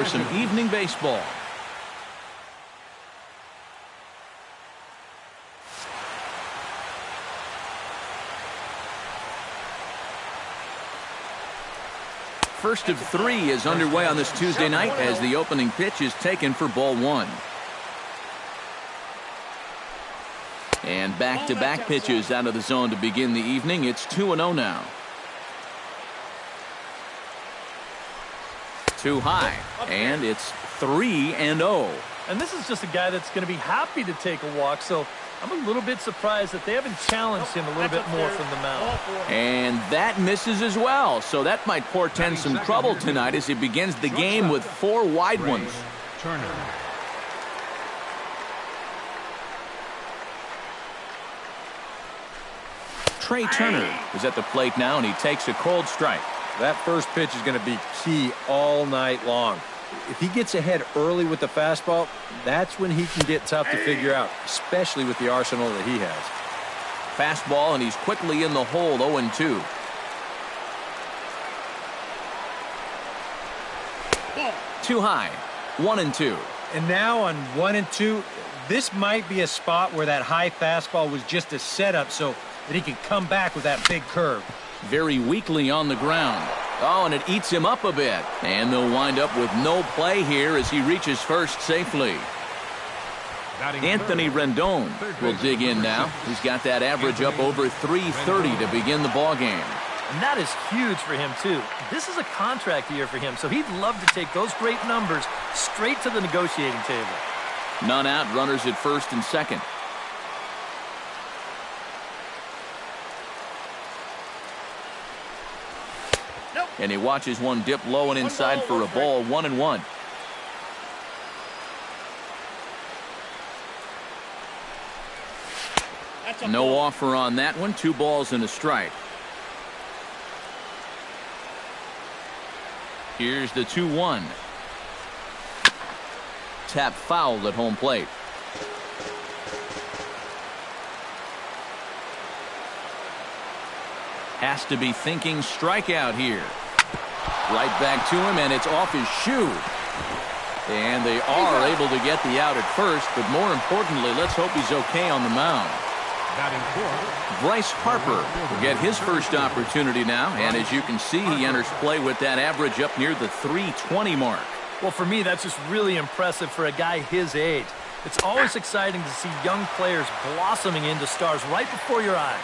for some evening baseball. First of three is underway on this Tuesday night as the opening pitch is taken for ball one. And back-to-back pitches out of the zone to begin the evening. It's 2-0 now. Too high, and it's 3-0. And this is just a guy that's going to be happy to take a walk, so I'm a little bit surprised that they haven't challenged him a little bit more from the mound. And that misses as well, so that might portend some trouble tonight as he begins the game with 4 wide ones. Trey Turner is at the plate now, and he takes a cold strike. That first pitch is going to be key all night long. If he gets ahead early with the fastball, that's when he can get tough to figure out, especially with the arsenal that he has. Fastball, and he's quickly in the hole, 0-2. Too high, 1-2. And now on 1-2, this might be a spot where that high fastball was just a setup so that he can come back with that big curve. Very weakly on the ground. Oh, and it eats him up a bit. And they'll wind up with no play here as he reaches first safely. Anthony Rendon will dig in now. He's got that average up over 330 to begin the ball game. And that is huge for him, too. This is a contract year for him, so he'd love to take those great numbers straight to the negotiating table. None out, runners at first and second. And he watches one dip low and inside for a ball, 1-1. No offer on that one. 2 balls and a strike. Here's the 2-1. Tap fouled at home plate. Has to be thinking strikeout here. Right back to him, and it's off his shoe. And they are able to get the out at first, but more importantly, let's hope he's okay on the mound. Bryce Harper will get his first opportunity now, and as you can see, he enters play with that average up near the 320 mark. Well, for me, that's just really impressive for a guy his age. It's always exciting to see young players blossoming into stars right before your eyes.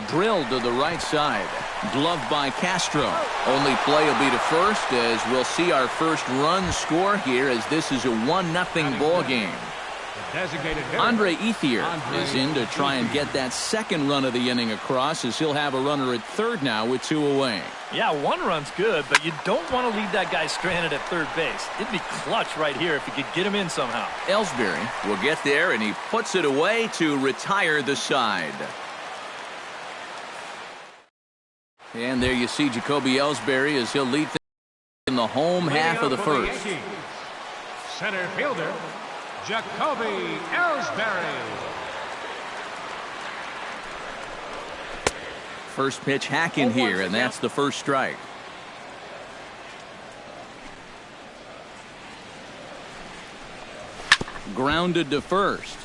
Drilled to the right side. Gloved by Castro. Only play will be to first as we'll see our first run score here as this is a 1-0 ball game. Andre Ethier is in to try and get that second run of the inning across as he'll have a runner at third now with 2 away. Yeah, 1 run's good, but you don't want to leave that guy stranded at third base. It'd be clutch right here if you could get him in somehow. Ellsbury will get there, and he puts it away to retire the side. And there you see Jacoby Ellsbury as he'll lead in the home half of the first. Center fielder, Jacoby Ellsbury. First pitch hack in here, and that's the first strike. Grounded to first.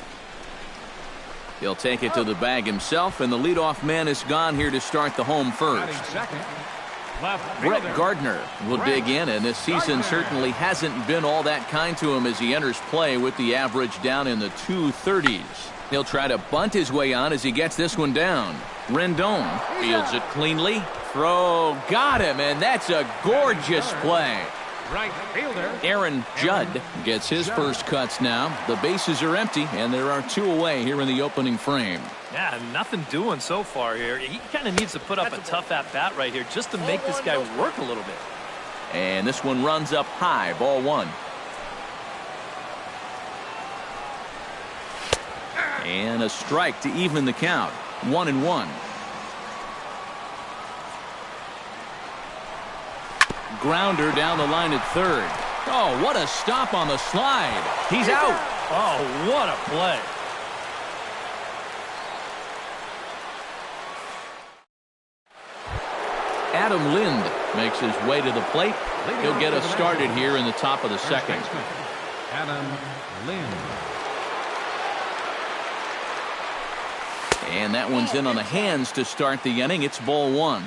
He'll take it to the bag himself, and the leadoff man is gone here to start the home first. Brett Gardner will dig in, and this season certainly hasn't been all that kind to him as he enters play with the average down in the 230s. He'll try to bunt his way on as he gets this one down. Rendon fields it cleanly. Throw, got him, and that's a gorgeous play. Right fielder Aaron Judd gets his first cuts now. The bases are empty, and there are 2 away here in the opening frame. Yeah, nothing doing so far here. He kind of needs to put up a tough at-bat right here just to make this guy work a little bit. And this one runs up high, ball 1. And a strike to even the count, 1-1. Grounder down the line at third. Oh, what a stop on the slide. He's out. Oh, what a play. Adam Lind makes his way to the plate. He'll get us started here in the top of the second. Adam Lind. And that one's in on the hands to start the inning. It's ball one.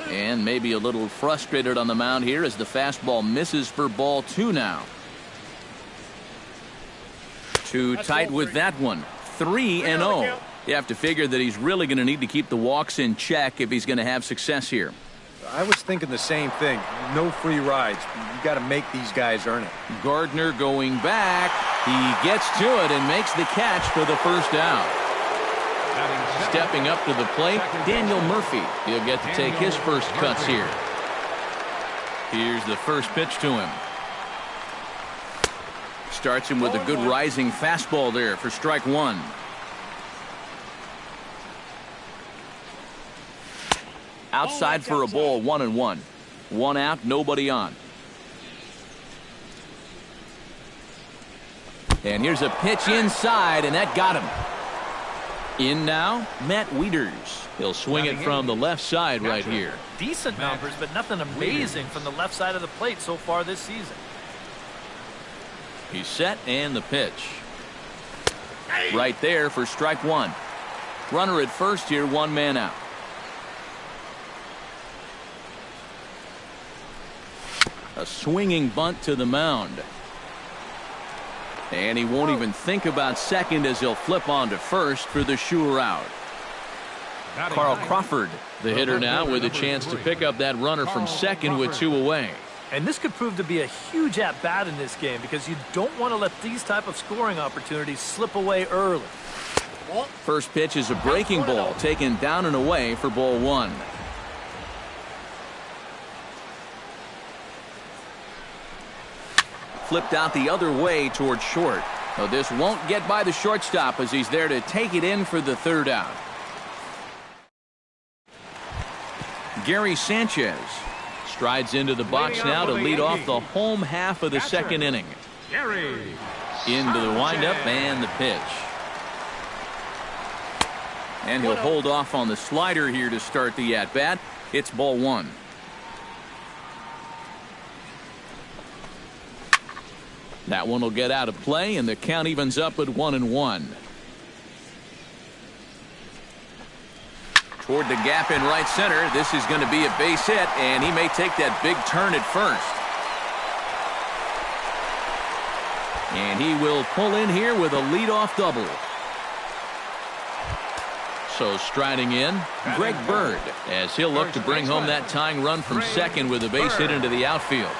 And maybe a little frustrated on the mound here as the fastball misses for ball two now. Too tight with that one. 3-0. You have to figure that he's really going to need to keep the walks in check if he's going to have success here. I was thinking the same thing. No free rides. You got to make these guys earn it. Gardner going back. He gets to it and makes the catch for the first out. Stepping up to the plate, Daniel Murphy. He'll get to take his first cuts here. Here's the first pitch to him. Starts him with a good rising fastball there for strike one. Outside for a ball, 1-1. One out, nobody on. And here's a pitch inside, and that got him. In now, Matt Wieters. He'll swing it from the left side right here. Decent numbers, but nothing amazing from the left side of the plate so far this season. He's set, and the pitch. Right there for strike one. Runner at first here, one man out. A swinging bunt to the mound. And he won't even think about second as he'll flip on to first for the sure out. Carl Crawford, the hitter now, with a chance to pick up that runner from second with two away. And this could prove to be a huge at-bat in this game because you don't want to let these type of scoring opportunities slip away early. First pitch is a breaking ball taken down and away for ball one. Flipped out the other way towards short. So this won't get by the shortstop as he's there to take it in for the third out. Gary Sanchez strides into the box now to lead off the home half of the second inning. Into the windup and the pitch. And he'll hold off on the slider here to start the at-bat. It's ball one. That one will get out of play, and the count evens up at 1-1. Toward the gap in right center. This is going to be a base hit, and he may take that big turn at first. And he will pull in here with a leadoff double. So striding in, Greg Bird, as he'll look to bring home that tying run from second with a base hit into the outfield.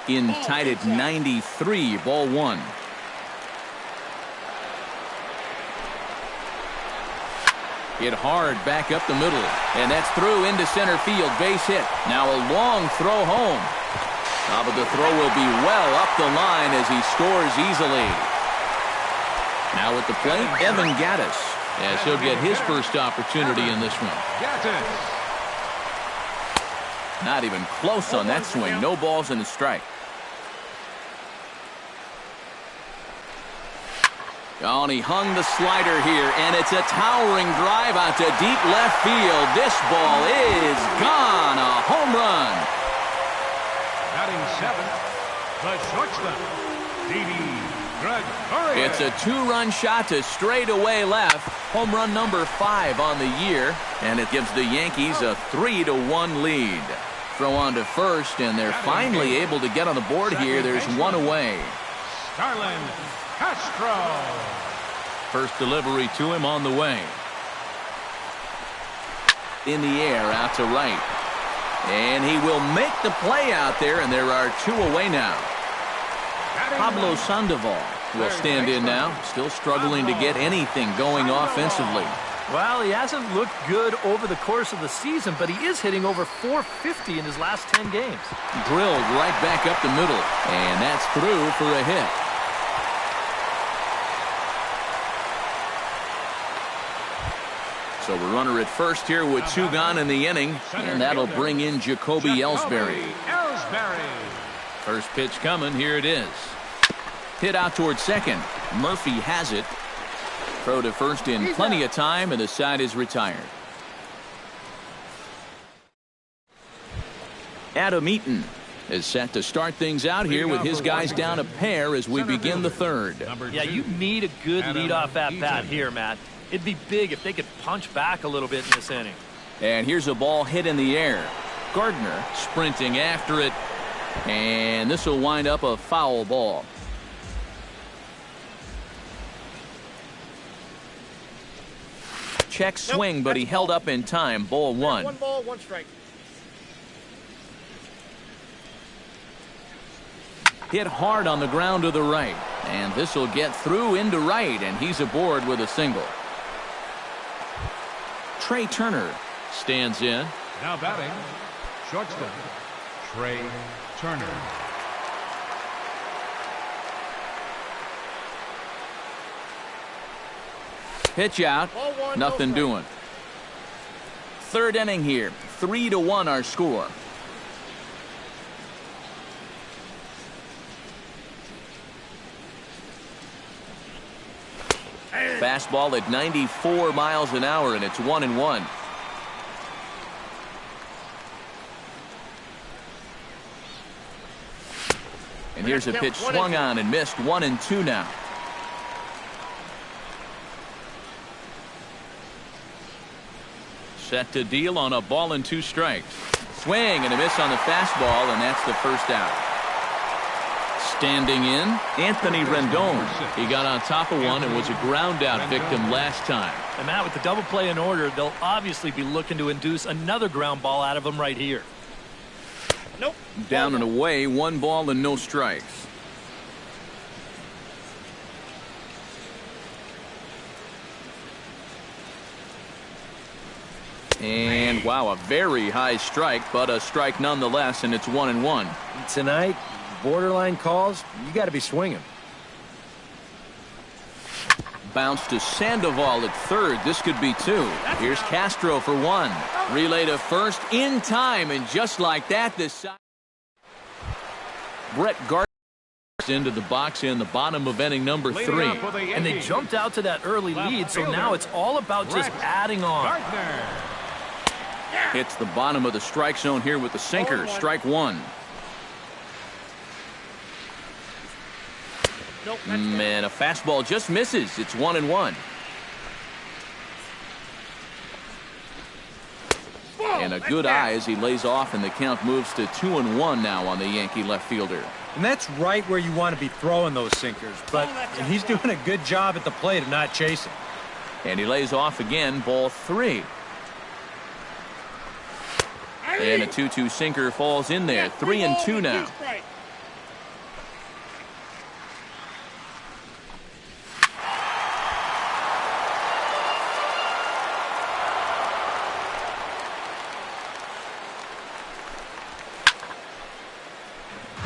In tied at 93, ball one. Hit hard back up the middle, and that's through into center field, base hit. Now a long throw home. But the throw will be well up the line as he scores easily. Now at the plate, Evan Gattis, as he'll get his first opportunity in this one. Not even close on that swing. No balls and a strike. Oh, and he hung the slider here, and it's a towering drive out to deep left field. This ball is gone. A home run. Batting seventh, the shortstop, Greg. It's a two-run shot to straightaway left. Home run number 5 on the year, and it gives the Yankees a 3-1 lead. Throw on to first, and they're finally able to get on the board here. There's one away. Starlin Castro. First delivery to him on the way. In the air, out to right. And he will make the play out there, and there are two away now. Pablo Sandoval will stand in now, still struggling to get anything going offensively. Well, he hasn't looked good over the course of the season, but he is hitting over .450 in his last 10 games. Drilled right back up the middle, and that's through for a hit. So a runner at first here with two gone in the inning, and that'll bring in Jacoby Ellsbury. First pitch coming, here it is. Hit out towards second. Murphy has it. Throw to first in plenty of time, and the side is retired. Adam Eaton is set to start things out here with his guys down a pair as we begin the third. Yeah, you need a good leadoff at-bat here, Matt. It'd be big if they could punch back a little bit in this inning. And here's a ball hit in the air. Gardner sprinting after it, and this will wind up a foul ball. Check swing, but he held up in time. Ball one. 1 ball, 1 strike. Hit hard on the ground to the right, and this will get through into right, and he's aboard with a single. Trey Turner stands in. Now batting, shortstop, Trey Turner. Pitch out. Nothing doing. Third inning here. 3-1 our score. Fastball at 94 miles an hour, and it's 1-1. And here's a pitch swung on and missed. 1-2 now. Set to deal on a ball and 2 strikes. Swing and a miss on the fastball, and that's the first out. Standing in, Anthony Rendon. He got on top of one and was a ground out victim last time. And Matt, with the double play in order, they'll obviously be looking to induce another ground ball out of him right here. Nope. Down and away, 1 ball and no strikes. And wow, a very high strike, but a strike nonetheless, and it's 1-1. Tonight, borderline calls, you got to be swinging. Bounce to Sandoval at third. This could be 2. Here's Castro for 1. Relay to first in time, and just like that, this side. Brett Gardner into the box in the bottom of inning number 3. And they jumped out to that early lead, so now it's all about just adding on. Hits the bottom of the strike zone here with the sinker. Strike 1. Man, a fastball just misses. It's 1-1. And a good eye as he lays off, and the count moves to 2-1 now on the Yankee left fielder. And that's right where you want to be throwing those sinkers, but he's doing a good job at the plate of not chasing. And he lays off again. Ball 3. And a 2-2 sinker falls in there. 3-2 now.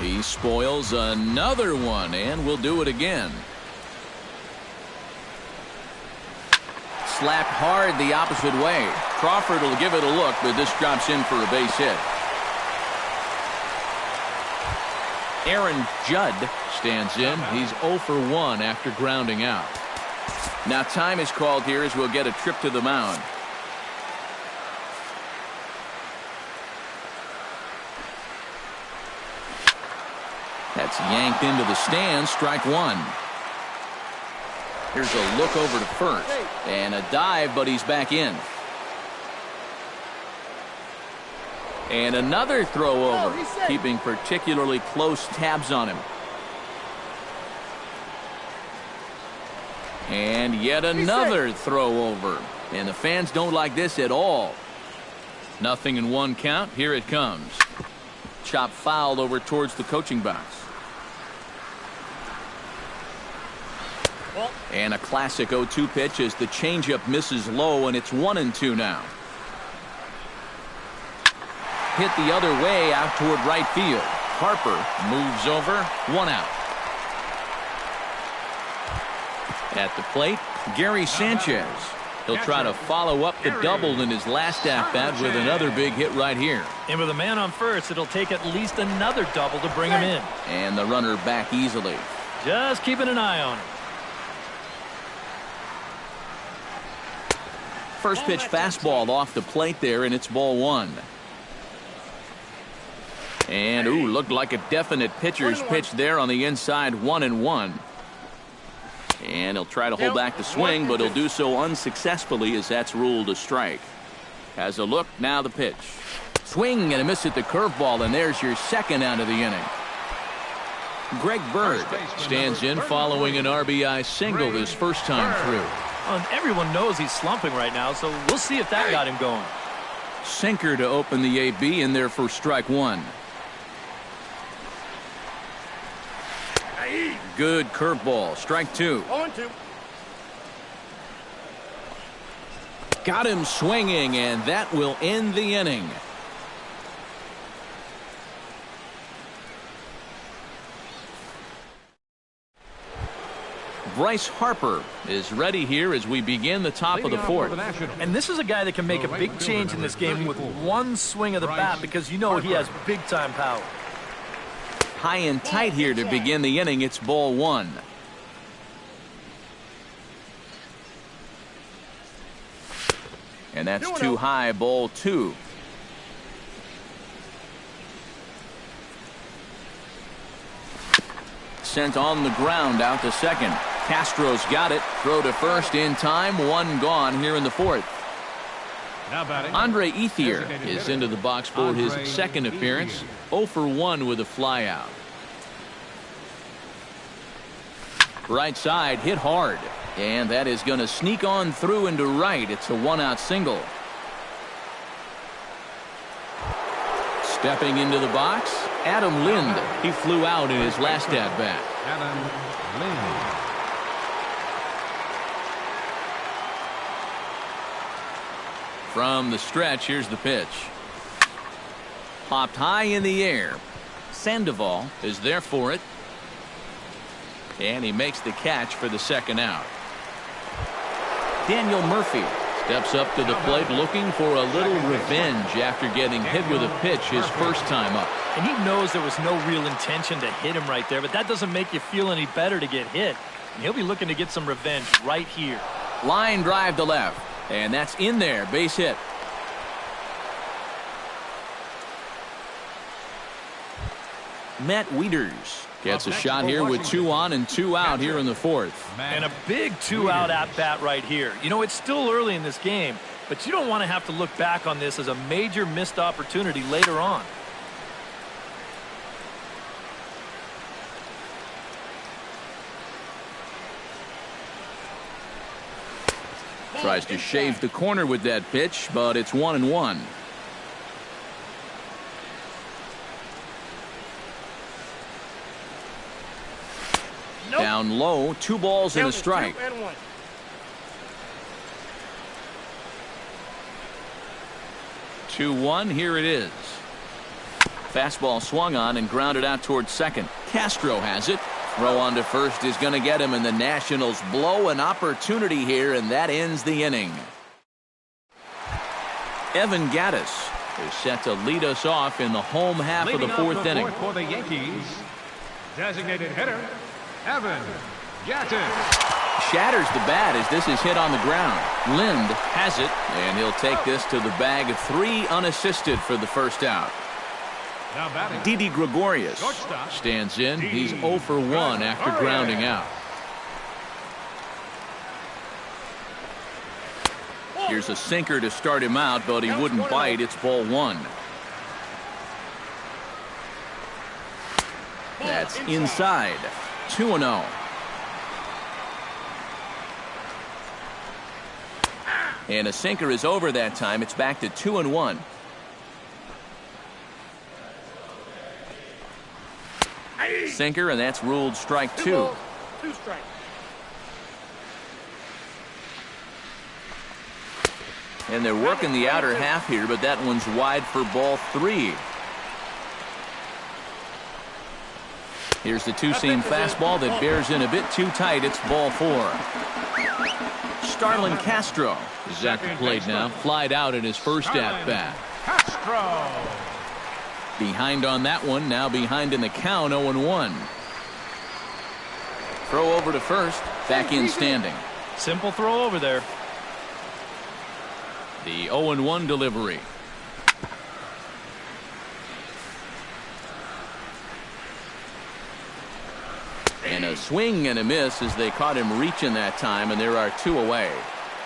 He spoils another one, and will do it again. Slapped hard the opposite way. Crawford will give it a look, but this drops in for a base hit. Aaron Judd stands in. He's 0 for 1 after grounding out. Now time is called here as we'll get a trip to the mound. That's yanked into the stands. Strike 1. Here's a look over to first. And a dive, but he's back in. And another throw over. Keeping particularly close tabs on him. And yet another throw over. And the fans don't like this at all. 0-1 count. Here it comes. Chop fouled over towards the coaching box. And a classic 0-2 pitch as the changeup misses low, and it's 1-2 now. Hit the other way out toward right field. Harper moves over. 1 out. At the plate, Gary Sanchez. He'll try to follow up the double in his last at-bat with another big hit right here. And with a man on first, it'll take at least another double to bring him in. And the runner back easily. Just keeping an eye on him. First pitch fastball off the plate there, and it's ball one. And, looked like a definite pitcher's pitch there on the inside, 1-1. And he'll try to hold back the swing, but he'll do so unsuccessfully as that's ruled a strike. Has a look, now the pitch. Swing and a miss at the curveball, and there's your second out of the inning. Greg Bird stands in following an RBI single his first time through. And everyone knows he's slumping right now, so we'll see if that got him going. Sinker to open the AB in there for strike one. Good curveball, strike two. 0-2. Got him swinging, and that will end the inning. Bryce Harper is ready here as we begin the top of the fourth. And this is a guy that can make a big change in this game with one swing of the bat, because you know he has big-time power. High and tight here to begin the inning. It's ball one. And that's too high, ball two. Sent on the ground out to second. Castro's got it. Throw to first in time. One gone here in the fourth. Andre Ethier is into the box for his second appearance. 0 for 1 with a flyout. Right side hit hard. And that is going to sneak on through into right. It's a one-out single. Stepping into the box, Adam Lind. He flew out in his last at-bat. Adam Lind. From the stretch, here's the pitch. Popped high in the air. Sandoval is there for it. And he makes the catch for the second out. Daniel Murphy steps up to the plate looking for a little revenge after getting hit with a pitch his first time up. And he knows there was no real intention to hit him right there, but that doesn't make you feel any better to get hit. And he'll be looking to get some revenge right here. Line drive to left. And that's in there. Base hit. Matt Wieters gets a shot here with 2 on and 2 out here in the fourth. And a big 2-out at-bat right here. You know, it's still early in this game, but you don't want to have to look back on this as a major missed opportunity later on. Tries to shave the corner with that pitch, but it's 1-1. Nope. Down low, 2 balls and a strike. 2-1. 2-1, here it is. Fastball swung on and grounded out towards second. Castro has it. Throw on to first is going to get him, and the Nationals blow an opportunity here, and that ends the inning. Evan Gattis is set to lead us off in the home half of the fourth inning. For the Yankees, designated hitter, Evan Gattis. Shatters the bat as this is hit on the ground. Lind has it, and he'll take this to the bag of 3 unassisted for the first out. Now batting, Didi Gregorius stands in. He's 0 for 1 after grounding out. Here's a sinker to start him out, but he wouldn't bite. It's ball 1. That's inside. 2-0. And a sinker is over that time. It's back to 2-1. Sinker, and that's ruled strike 2. 2 strikes. And they're working the outer half here, but that one's wide for ball 3. Here's the two-seam fastball that bears in a bit too tight. It's ball 4. Starlin Castro is at the plate now. Flied out in his first at-bat. Castro. Behind on that one, now behind in the count, 0-1. throw over to first. Back in standing. Simple throw over there. The 0-1 delivery. And a swing and a miss as they caught him reaching that time, and there are 2 away.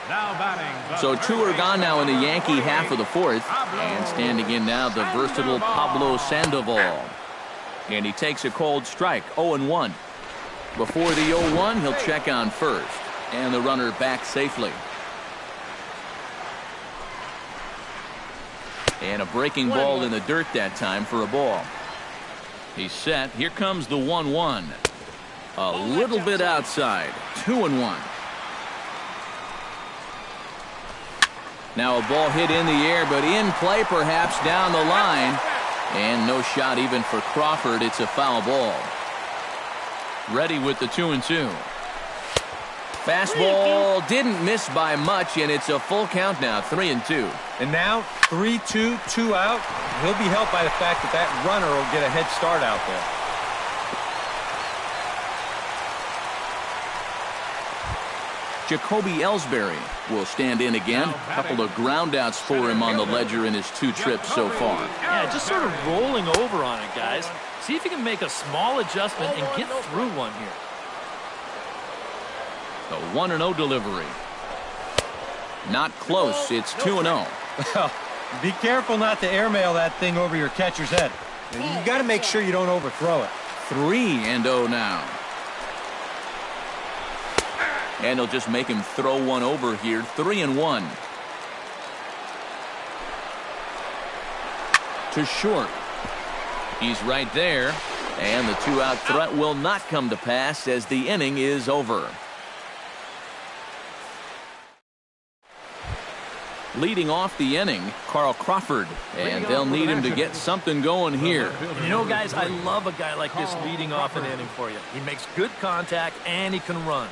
Now batting. So 2 are gone now in the Yankee half of the 4th. And standing in now the versatile Pablo Sandoval. And he takes a cold strike, 0-1. Before the 0-1, he'll check on first. And the runner back safely. And a breaking ball in the dirt that time for a ball. He's set. Here comes the 1-1. A little bit outside. 2-1. Now a ball hit in the air, but in play perhaps down the line. And no shot even for Crawford. It's a foul ball. Ready with the 2-2. Fastball didn't miss by much, and it's a full count now, 3-2. And now 3-2, 2 out. He'll be helped by the fact that that runner will get a head start out there. Jacoby Ellsbury will stand in again. A couple of groundouts for him on the ledger in his 2 trips so far. Yeah, just sort of rolling over on it, guys. See if you can make a small adjustment and get through one here. The 1-0 delivery. Not close. It's 2-0. Be careful not to airmail that thing over your catcher's head. You got to make sure you don't overthrow it. 3-0 now. And he'll just make him throw one over here. 3-1. To short. He's right there. And the 2-out threat will not come to pass as the inning is over. Leading off the inning, Carl Crawford. And they'll need him to get something going here. You know, guys, I love a guy like this leading off an inning for you. He makes good contact and he can run.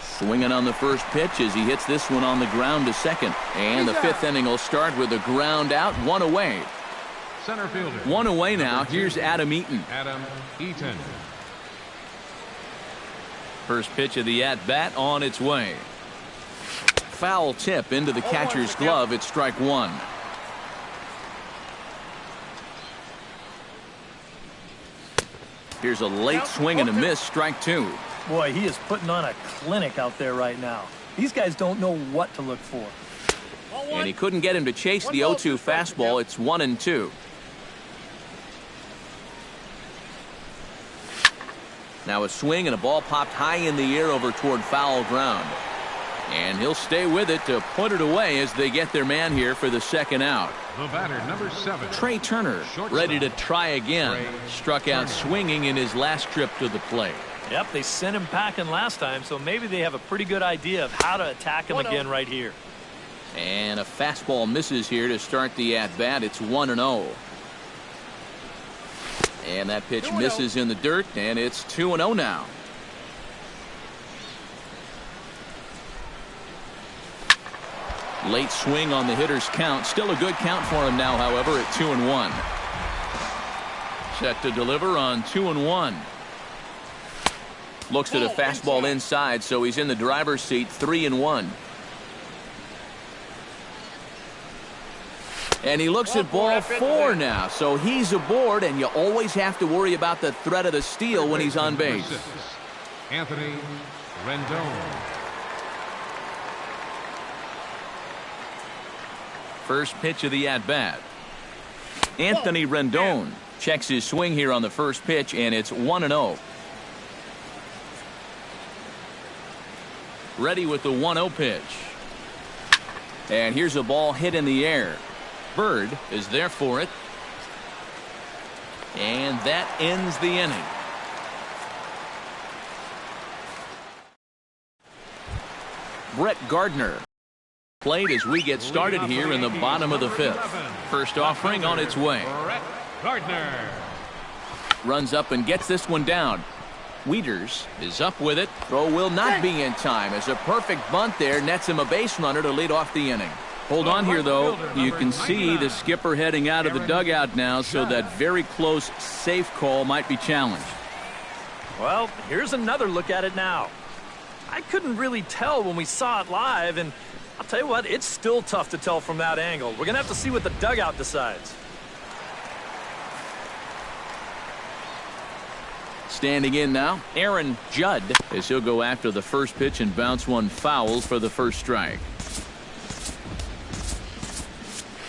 Swinging on the first pitch as he hits this one on the ground to second. And the 5th inning will start with a ground out, 1 away. Center fielder. 1 away now. Here's Adam Eaton. Adam Eaton. First pitch of the at-bat on its way. Foul tip into the catcher's glove. It's strike 1. Here's a late swing and a miss. Strike 2. Boy, he is putting on a clinic out there right now. These guys don't know what to look for. And he couldn't get him to chase the 0-2 fastball. It's 1-2. Now a swing and a ball popped high in the air over toward foul ground. And he'll stay with it to put it away as they get their man here for the 2nd out. The batter, number 7. Trey Turner, ready to try again. Struck out swinging in his last trip to the plate. Yep, they sent him packing last time, so maybe they have a pretty good idea of how to attack him again right here. And a fastball misses here to start the at-bat. It's 1-0. And that pitch misses in the dirt, and it's 2-0 now. Late swing on the hitter's count. Still a good count for him now, however, at 2-1. Set to deliver on 2-1. Looks at a fastball inside, so he's in the driver's seat. 3-1. And he looks at ball 4 now, so he's aboard, and you always have to worry about the threat of the steal when he's on base. Anthony Rendon. First pitch of the at-bat. Anthony Rendon checks his swing here on the first pitch, and it's 1-0. Ready with the 1-0 pitch. And here's a ball hit in the air. Bird is there for it. And that ends the inning. Brett Gardner played as we get started here in the bottom of the 5th. First offering on its way. Brett Gardner. Runs up and gets this one down. Wieters is up with it. Throw will not be in time as a perfect bunt there nets him a base runner to lead off the inning. Hold on here, though. You can see the skipper heading out of the dugout now, so that very close safe call might be challenged. Well, here's another look at it now. I couldn't really tell when we saw it live, and I'll tell you what, it's still tough to tell from that angle. We're going to have to see what the dugout decides. Standing in now, Aaron Judd, as he'll go after the first pitch and bounce one foul for the first strike.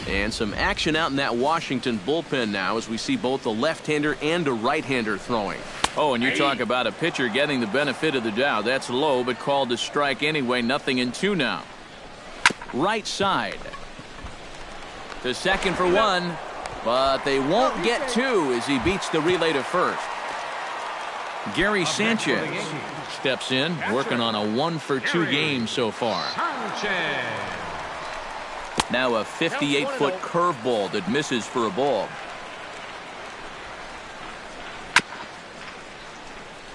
And some action out in that Washington bullpen now as we see both a left-hander and a right-hander throwing. Oh, and you talk about a pitcher getting the benefit of the doubt. That's low, but called to strike anyway. 0-2 now. Right side. To second for one, but they won't get two as he beats the relay to first. Gary Sanchez steps in, working on a 1-for-2 game so far. Now a 58-foot curveball that misses for a ball.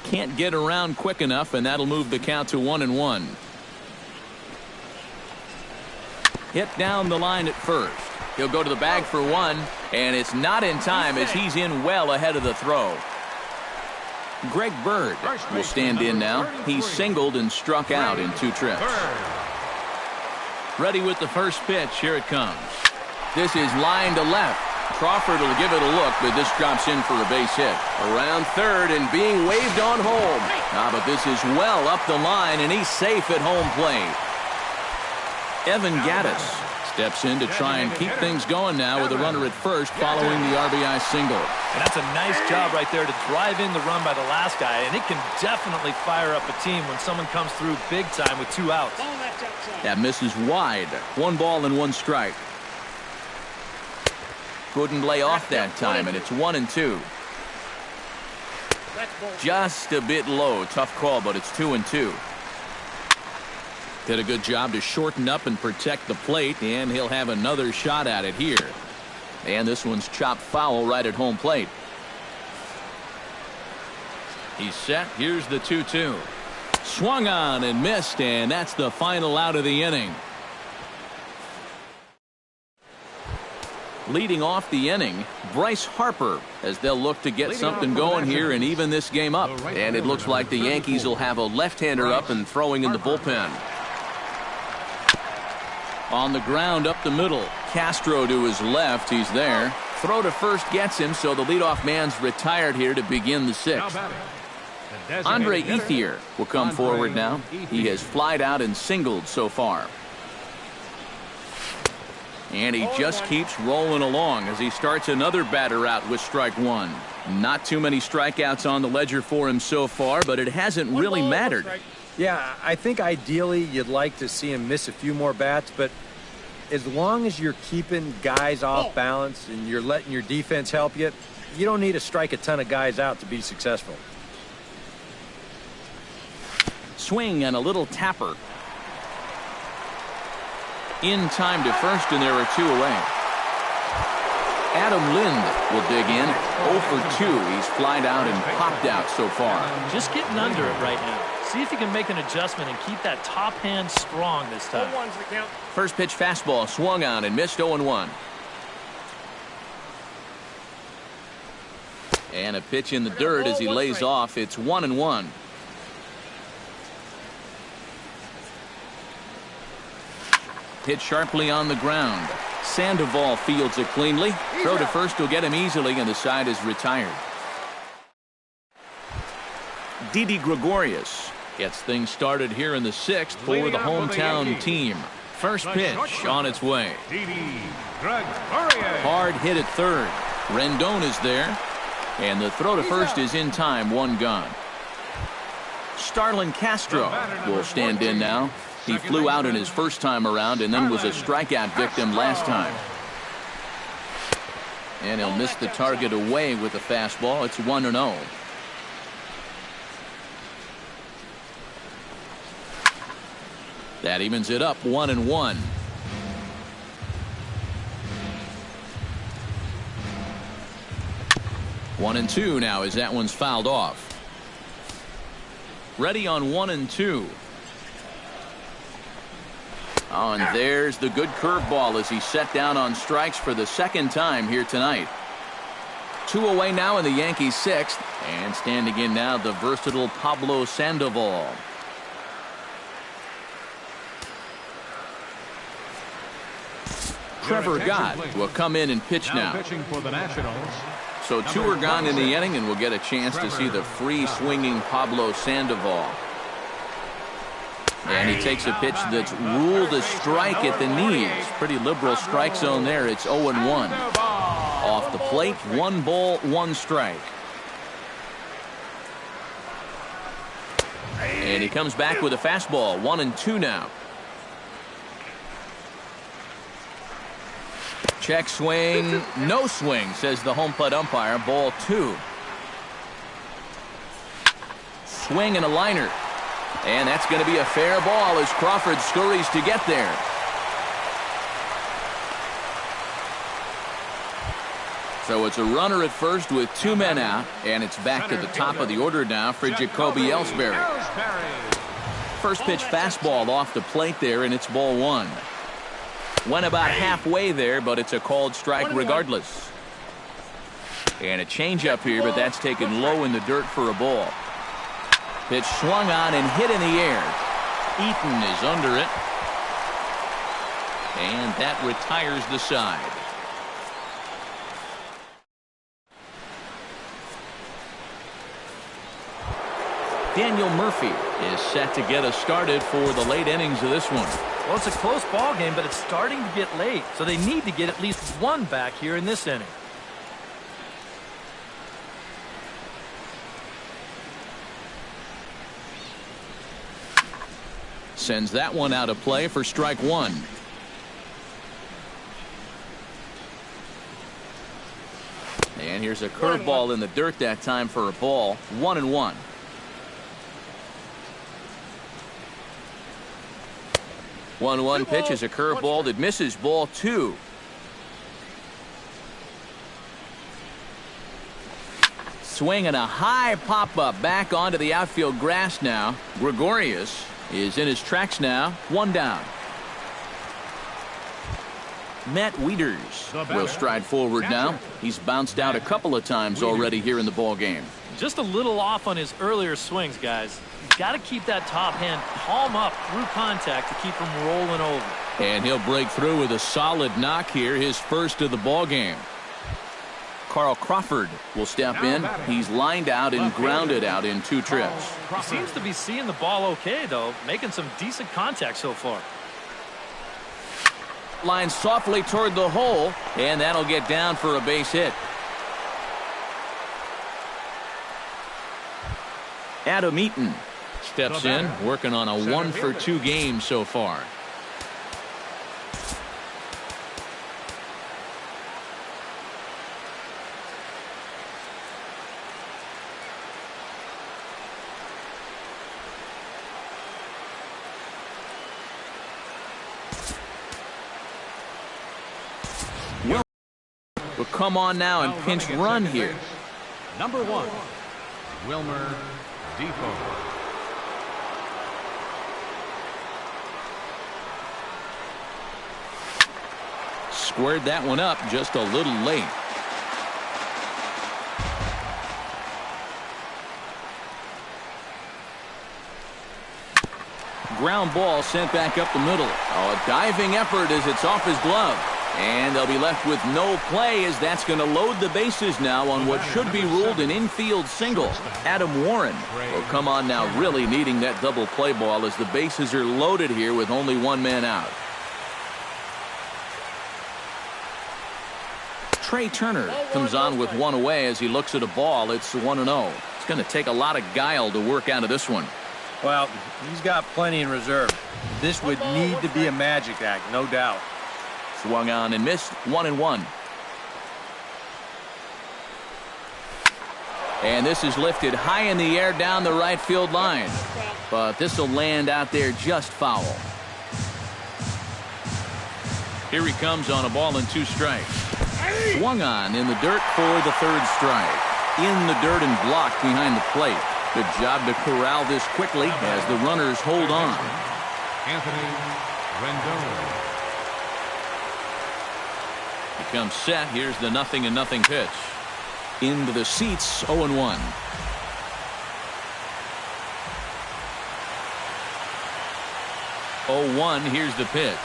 Can't get around quick enough, and that'll move the count to 1-1. Hit down the line at first. He'll go to the bag for one, and it's not in time as he's in well ahead of the throw. Greg Bird will stand in now. He's singled and struck out in 2 trips. Ready with the first pitch. Here it comes. This is line to left. Crawford will give it a look, but this drops in for a base hit. Around third and being waved on home. But this is well up the line, and he's safe at home plate. Evan Gattis steps in to try and keep things going now with a runner at first following the RBI single. And that's a nice job right there to drive in the run by the last guy, and it can definitely fire up a team when someone comes through big time with 2 outs. That misses wide. 1 ball and 1 strike. Couldn't lay off that time, and it's 1-2. Just a bit low. Tough call, but it's 2-2. Did a good job to shorten up and protect the plate, and he'll have another shot at it here. And this one's chopped foul right at home plate. He's set. Here's the 2-2. Swung on and missed, and that's the final out of the inning. Leading off the inning, Bryce Harper, as they'll look to get something going here and even this game up. And it looks like the Yankees will have a left-hander up and throwing in the bullpen. On the ground up the middle. Castro to his left. He's there. Throw to first gets him, so the leadoff man's retired here to begin the 6th. Andre Ethier will come forward now. He has flied out and singled so far. And he just keeps rolling along as he starts another batter out with strike 1. Not too many strikeouts on the ledger for him so far, but it hasn't really mattered. Yeah, I think ideally you'd like to see him miss a few more bats, but as long as you're keeping guys off balance and you're letting your defense help you, you don't need to strike a ton of guys out to be successful. Swing and a little tapper. In time to first, and there are 2 away. Adam Lind will dig in. 0 for 2. He's flied out and popped out so far. Just getting under it right now. See if he can make an adjustment and keep that top hand strong this time. First pitch fastball swung on and missed. 0-1. And a pitch in the dirt as he lays off. It's 1-1. Hit sharply on the ground. Sandoval fields it cleanly. Throw to first will get him easily, and the side is retired. Didi Gregorius gets things started here in the 6th for the hometown team. First pitch on its way. Hard hit at third. Rendon is there, and the throw to first is in time. 1 gone. Starlin Castro will stand in now. He flew out in his first time around and then was a strikeout victim last time. And he'll miss the target away with the fastball. It's 1-0. That evens it up. 1-1. One and 2 now as that one's fouled off. Ready on 1-2. Oh, and there's the good curveball as he set down on strikes for the 2nd time here tonight. 2 away now in the Yankees' 6th. And standing in now, the versatile Pablo Sandoval. Trevor Gott will come in and pitch now. Pitching for the Nationals. So 2 are gone in the inning, and we'll get a chance to see the free-swinging Pablo Sandoval. And he takes a pitch that's ruled a strike at the knees. Pretty liberal strike zone there. It's 0-1. Off the plate, 1 ball, 1 strike. And he comes back with a fastball. 1-2 now. Check swing, no swing, says the home plate umpire. Ball 2. Swing and a liner. And that's going to be a fair ball as Crawford scurries to get there. So it's a runner at first with 2 men out, and it's back to the top of the order now for Jacoby Ellsbury. First pitch fastball off the plate there, and it's ball 1. Went about halfway there, but it's a called strike regardless. And a changeup here, but that's taken low in the dirt for a ball. Pitch swung on and hit in the air. Eaton is under it. And that retires the side. Daniel Murphy is set to get us started for the late innings of this one. Well, it's a close ball game, but it's starting to get late, so they need to get at least 1 back here in this inning. Sends that one out of play for strike 1. And here's a curveball in the dirt that time for a ball. 1-1. 1-1 pitch is a curveball that misses. Ball 2. Swing and a high pop-up back onto the outfield grass now. Gregorius is in his tracks now. 1 down. Matt Wieters will stride forward now. He's bounced out a couple of times already here in the ball game. Just a little off on his earlier swings, guys. You've got to keep that top hand palm up through contact to keep him rolling over. And he'll break through with a solid knock here, his first of the ball game. Carl Crawford will step in. He's lined out and grounded out in 2 trips. He seems to be seeing the ball okay, though, making some decent contact so far. Line softly toward the hole, and that'll get down for a base hit. Adam Eaton steps in, working on a 1-for-2 game so far. Will come on now and pinch run here. Number 1, Wilmer Depot. Squared that one up just a little late. Ground ball sent back up the middle. Oh, a diving effort as it's off his glove. And they'll be left with no play as that's going to load the bases now on what should be ruled an infield single. Adam Warren will come on now, really needing that double play ball as the bases are loaded here with only 1 man out. Trey Turner comes on with 1 away as he looks at a ball. It's 1-0. It's going to take a lot of guile to work out of this one. Well, he's got plenty in reserve. This would need to be a magic act, no doubt. Swung on and missed. 1-1. And this is lifted high in the air down the right field line. But this will land out there just foul. Here he comes on a ball and 2 strikes. Swung on in the dirt for the 3rd strike. In the dirt and blocked behind the plate. Good job to corral this quickly as the runners hold on. Anthony Rendon. He comes set. Here's the 0-0 pitch. Into the seats, 0-1. Oh, 1, here's the pitch.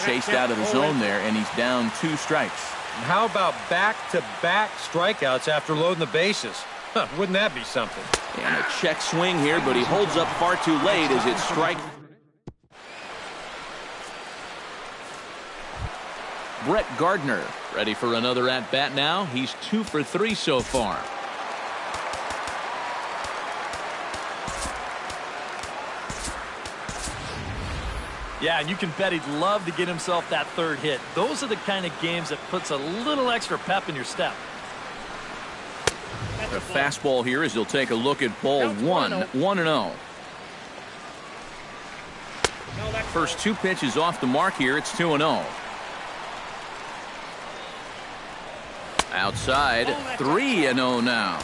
Chased out of the zone there, and he's down 2 strikes. And how about back-to-back strikeouts after loading the bases? Huh, wouldn't that be something? And a check swing here, but he holds up far too late as it's strike. Brett Gardner ready for another at-bat now. He's 2 for 3 so far. Yeah, and you can bet he'd love to get himself that 3rd hit. Those are the kind of games that puts a little extra pep in your step. The fastball here as he'll take a look at ball 1, 1-0. First 2 pitches off the mark here. It's 2-0. Outside, 3-0 now.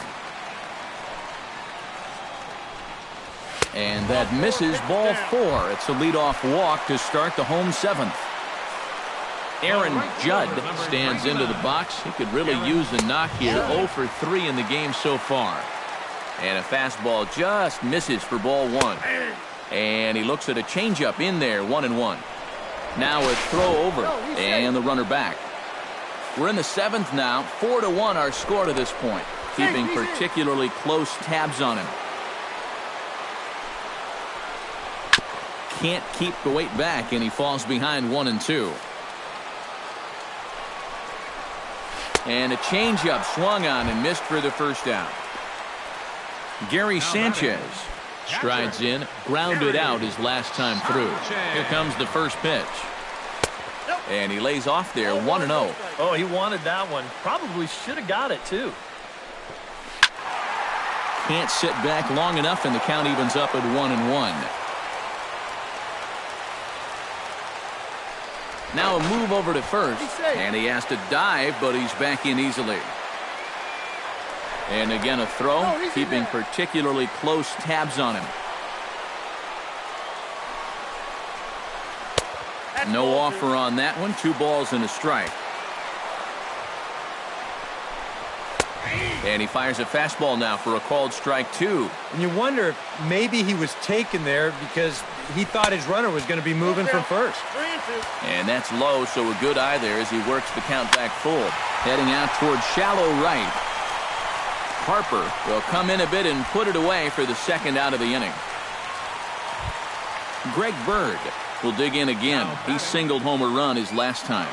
And that misses, ball 4. It's a leadoff walk to start the home 7th. Aaron Judd stands into the box. He could really use a knock here. 0 for 3 in the game so far. And a fastball just misses for ball 1. And he looks at a changeup in there, 1-1. Now a throw over and the runner back. We're in the 7th now. 4-1 our score to this point. Keeping particularly close tabs on him. Can't keep the weight back, and he falls behind 1-2. And a changeup swung on and missed for the first out. Gary Sanchez strides in, grounded out his last time through. Here comes the first pitch. And he lays off there, 1-0. Oh, he wanted that one. Probably should have got it, too. Can't sit back long enough, and the count evens up at 1-1. Now a move over to first, and he has to dive, but he's back in easily. And again a throw, keeping particularly close tabs on him. No offer on that one. 2 balls and a strike. And he fires a fastball now for a called strike 2. And you wonder if maybe he was taken there because he thought his runner was going to be moving from first. And that's low, so a good eye there as he works the count back full. Heading out towards shallow right. Harper will come in a bit and put it away for the 2nd out of the inning. Greg Bird will dig in again. He singled home a run his last time.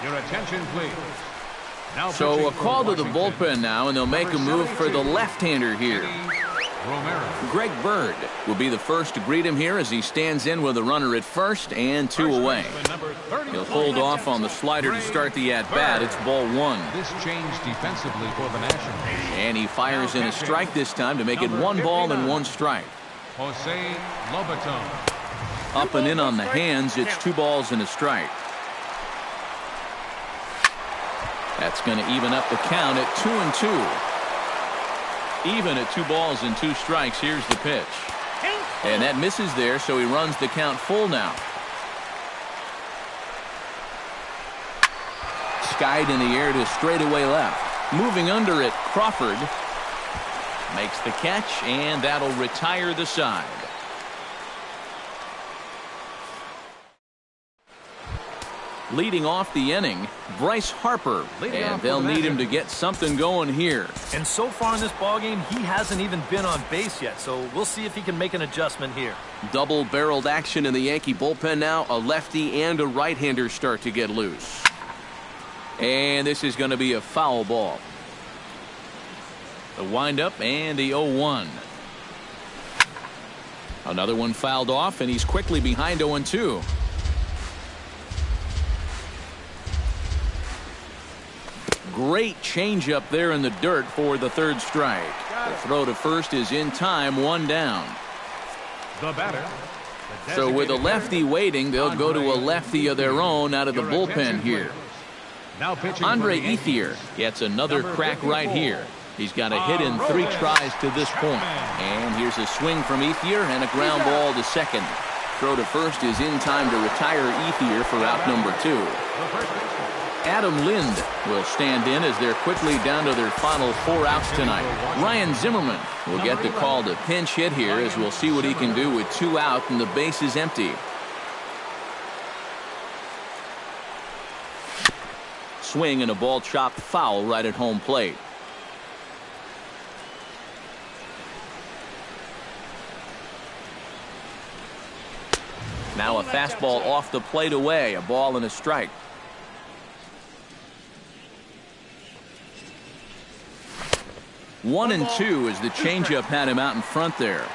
Your attention, please. Now So a call to the bullpen now, and they'll make a move for the left-hander here. Romero. Greg Bird will be the first to greet him here as he stands in with a runner at first and 2 away. He'll hold off on the slider to start the at-bat. It's ball 1. This changed defensively for the Nationals. And he fires in a strike this time to make it 1 ball and 1 strike. Jose Lobaton. Up and in on the hands. It's 2 balls and a strike. That's going to even up the count at 2-2. Even at 2 balls and 2 strikes. Here's the pitch. And that misses there, so he runs the count full now. Skied in the air to straightaway left. Moving under it, Crawford makes the catch, and that'll retire the side. Leading off the inning, Bryce Harper, and they'll need him to get something going here. And so far in this ballgame, he hasn't even been on base yet, so we'll see if he can make an adjustment here. Double-barreled action in the Yankee bullpen now. A lefty and a right-hander start to get loose. And this is going to be a foul ball. The windup and the 0-1. Another one fouled off, and he's quickly behind 0-2. Great changeup there in the dirt for the 3rd strike. The throw to first is in time, 1 down. The batter. So with a lefty waiting, they'll go to a lefty of their own out of the bullpen here. Now pitching Andre Ethier gets another crack right here. He's got a hit in 3 tries to this point. And here's a swing from Ethier and a ground ball to second. Throw to first is in time to retire Ethier for out number 2. The first baseman. Adam Lind will stand in as they're quickly down to their final 4 outs tonight. Ryan Zimmerman will get the call to pinch hit here as we'll see what he can do with 2 out and the base is empty. Swing and a ball chopped foul right at home plate. Now a fastball off the plate away, a ball and a strike. One and two as the changeup had him out in front there.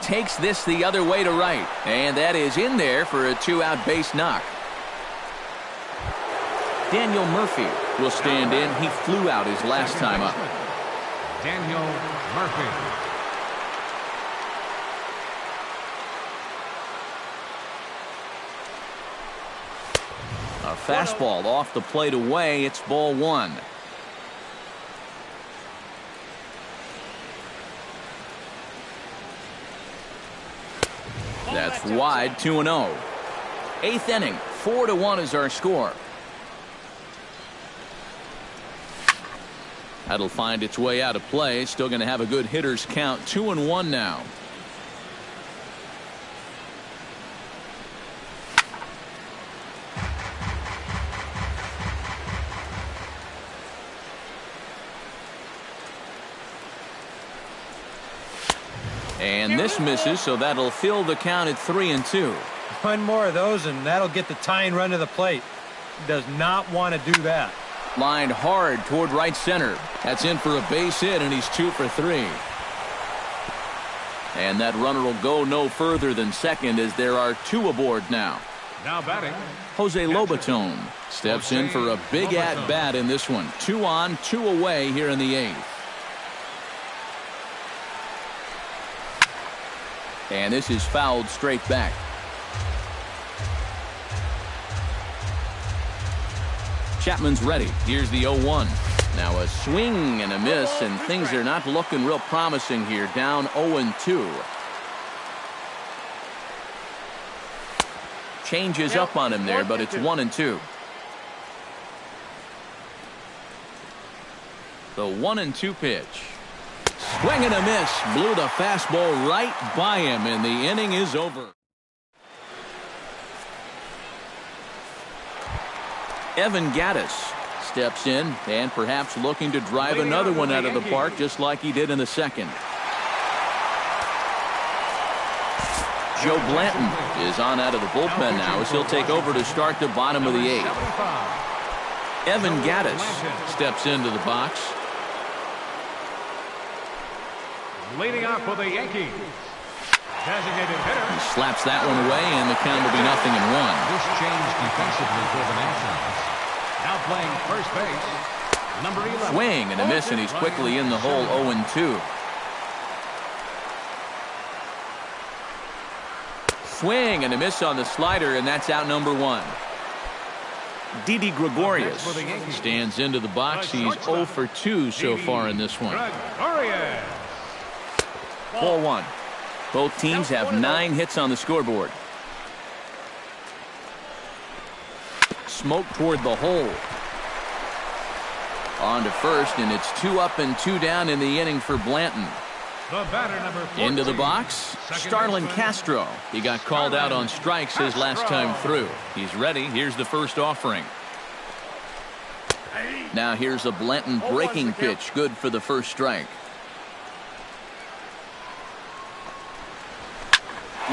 Takes this the other way to right, and that is in there for a 2-out base knock. Daniel Murphy will stand in. He flew out his last time up. Daniel Murphy. A fastball off the plate away. It's ball 1. That's wide, 2-0. 8th inning, 4-1 is our score. That'll find its way out of play. Still going to have a good hitter's count. 2-1 now. And this misses, so that'll fill the count at 3-2. One more of those, and that'll get the tying run to the plate. Does not want to do that. Lined hard toward right center. That's in for a base hit, and he's 2 for 3. And that runner will go no further than second as there are 2 aboard now. Now batting, Jose Lobaton steps in for a big at-bat in this one. 2 on, 2 away here in the 8th. And this is fouled straight back. Chapman's ready. Here's the 0-1. Now a swing and a miss, and things are not looking real promising here. Down 0-2. Changes up on him there, but it's 1-2. The 1-2 pitch. Swing and a miss. Blew the fastball right by him, and the inning is over. Evan Gattis steps in and perhaps looking to drive another one out of the park just like he did in the second. Joe Blanton is on out of the bullpen now as he'll take over to start the bottom of the 8th. Evan Gattis steps into the box. leading off for the Yankees. Designated hitter. He slaps that one away, and the count will be 0-1. This change defensively for the Nationals. Now playing first base, number 11. Swing and a miss, and he's quickly in the hole. 0-2. Swing and a miss on the slider, and that's out number 1. Didi Gregorius stands into the box. He's 0 for 2 so far in this one. Gregorius. 4-1. Both teams have 9 hits on the scoreboard. Smoke toward the hole. On to first, and it's 2 up and 2 down in the inning for Blanton. The batter, number 14. Into the box, Starlin Castro. He got called out on strikes his last time through. He's ready. Here's the first offering. Now here's a Blanton breaking pitch. Good for the first strike.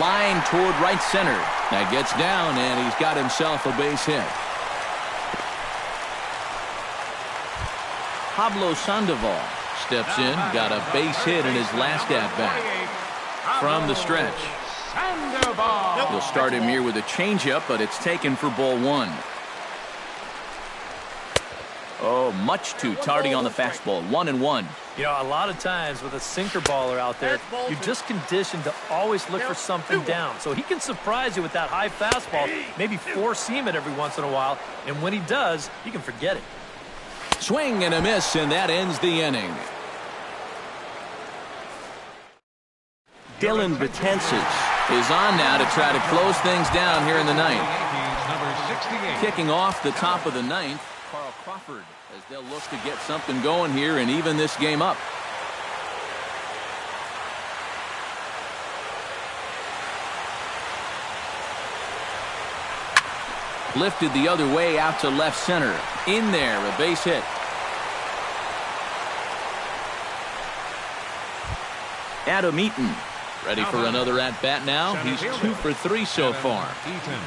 Line toward right center. That gets down, and he's got himself a base hit. Pablo Sandoval steps in, got a base hit in his last at-bat. From the stretch. He'll start him here with a changeup, but it's taken for ball 1. Oh, much too tardy on the fastball. 1-1. You know, a lot of times with a sinker baller out there, you're just conditioned to always look for something down. So he can surprise you with that high fastball, maybe four-seam it every once in a while, and when he does, you can forget it. Swing and a miss, and that ends the inning. Dylan Betances is on now to try to close things down here in the ninth. Yankees, number 68. Kicking off the top of the ninth, Carl Crawford, as they'll look to get something going here and even this game up. Lifted the other way out to left center. In there, a base hit. Adam Eaton ready for another at-bat now. He's 2 for 3 so far. Eaton.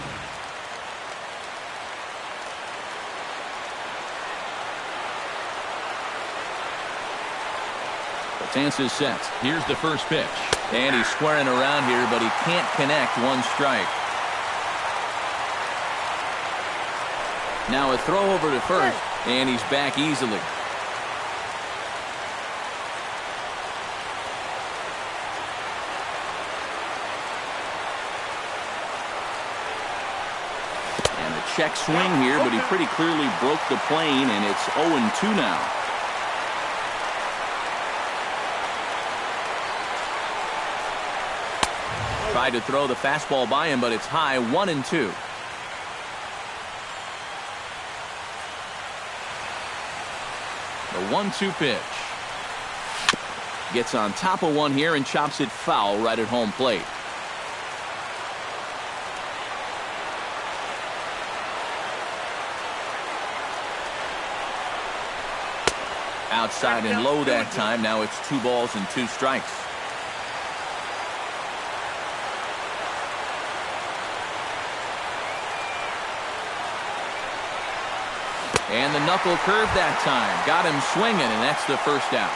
Betances sets. Here's the first pitch. And he's squaring around here, but he can't connect. 1 strike. Now a throw over to first, and he's back easily. And a check swing here, but he pretty clearly broke the plane, and it's 0-2 now. Tried to throw the fastball by him, but it's high. 1-2. The 1-2 pitch. Gets on top of one here and chops it foul right at home plate. Outside and low that time. Now it's 2 balls and 2 strikes. And the knuckle curve that time. Got him swinging, and that's the first out.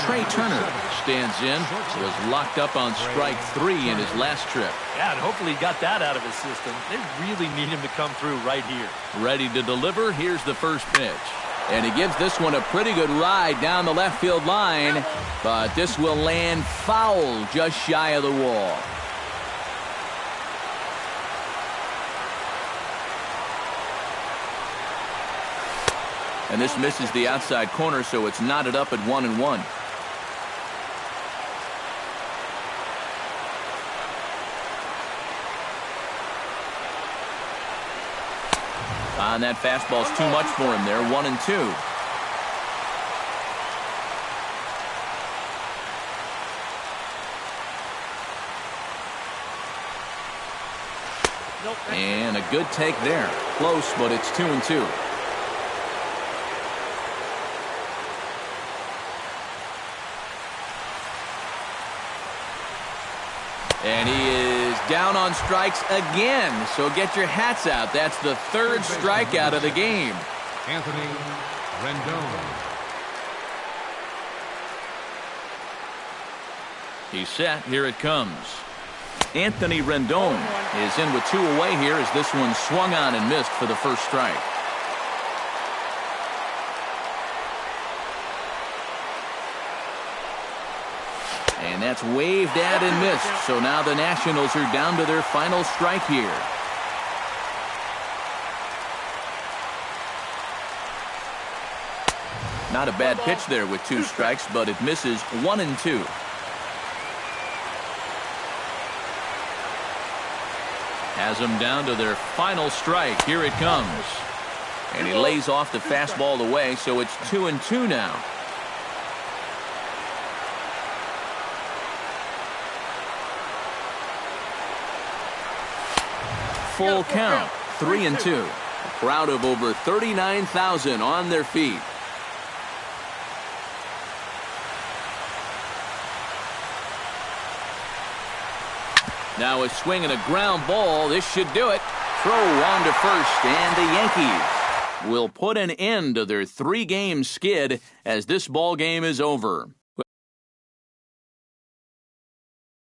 Trey Turner stands in. Was locked up on strike 3 in his last trip. Yeah, and hopefully he got that out of his system. They really need him to come through right here. Ready to deliver. Here's the first pitch. And he gives this one a pretty good ride down the left field line. But this will land foul just shy of the wall. And this misses the outside corner, so it's knotted up at 1-1. And that fastball's too much for him there. 1-2. And a good take there. Close, but it's 2-2. And he is down on strikes again. So get your hats out. That's the 3rd strikeout of the game. Anthony Rendon. He's set. Here it comes. Anthony Rendon is in with 2 away here as this one swung on and missed for the first strike. And that's waved at and missed. So now the Nationals are down to their final strike here. Not a bad pitch there with 2 strikes, but it misses. 1-2. Has them down to their final strike. Here it comes. And he lays off the fastball away, so it's 2-2 now. Full count, 3-2. A crowd of over 39,000 on their feet. Now a swing and a ground ball. This should do it. Throw on to first, and the Yankees will put an end to their 3-game skid as this ball game is over.